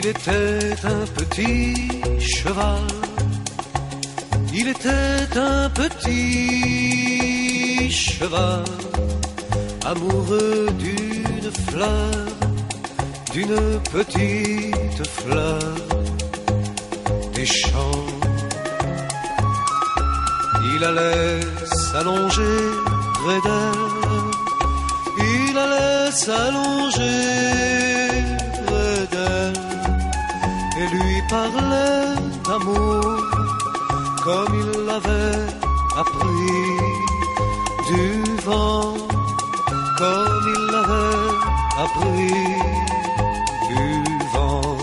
Il était un petit cheval, il était un petit cheval, amoureux d'une fleur, d'une petite fleur des champs. Il allait s'allonger près d'elle, il allait s'allonger près d'elle et lui parlait d'amour comme il l'avait appris, du vent comme il l'avait appris, du vent.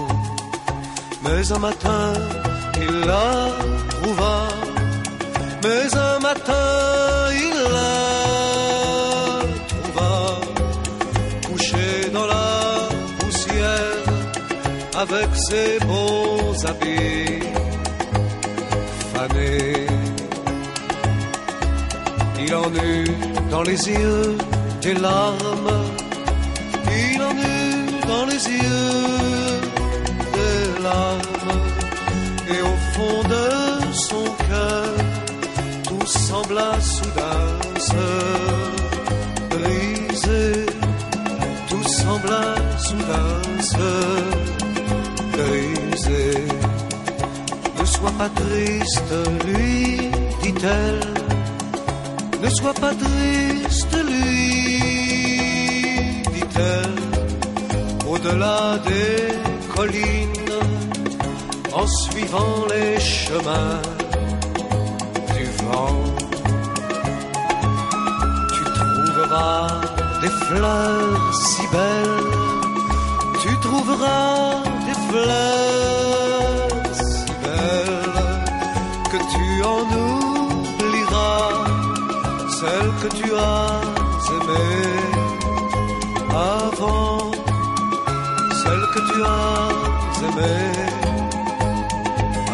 Mais un matin il la trouva, mais un matin il la trouva couchée dans la poussière avec ses beaux habits fanés. Il en eut dans les yeux des larmes, il en eut dans les yeux des larmes, et au fond de son cœur tout sembla soudain se briser, tout sembla soudain se briser. Ne sois pas triste, lui dit-elle, ne sois pas triste, lui dit-elle, au-delà des collines, en suivant les chemins du vent, tu trouveras des fleurs si belles, tu trouveras des fleurs si belles que tu en oublieras celle que tu as aimée avant, celle que tu as aimée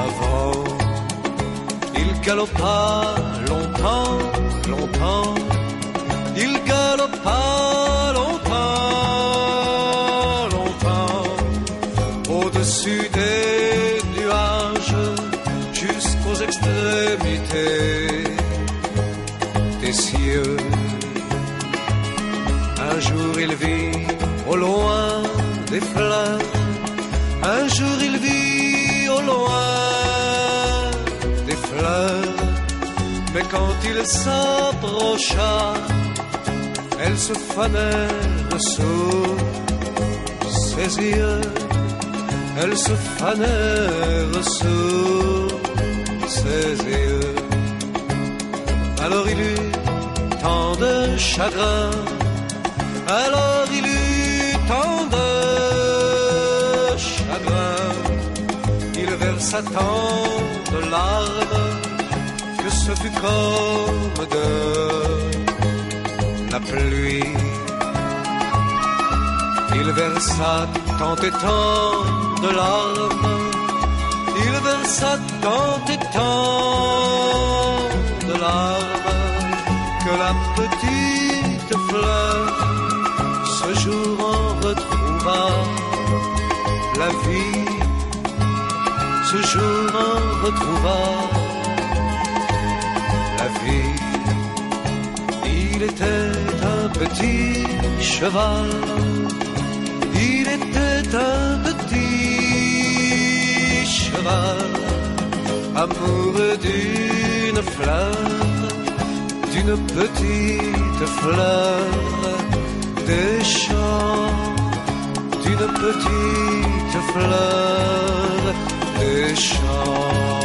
avant. Il galopa longtemps, longtemps, il galopa longtemps, longtemps, au-dessus des nuages jusqu'aux extrémités des cieux. Un jour il vit au loin des fleurs, un jour il vit au loin des fleurs, mais quand il s'approcha, elles se fanèrent sous ses yeux, elles se fanèrent sous ses yeux. Alors il eut tant de chagrin, alors il eut tant de chagrin, il versa tant de larmes que ce fut comme de la pluie. Il versa tant et tant de larmes, il versa tant et tant de larmes que la petite fleur ce jour en retrouva la vie, ce jour en retrouva la vie. Il était un petit cheval, il était un petit cheval, amoureux d'une fleur, d'une petite fleur des champs, d'une petite fleur des champs.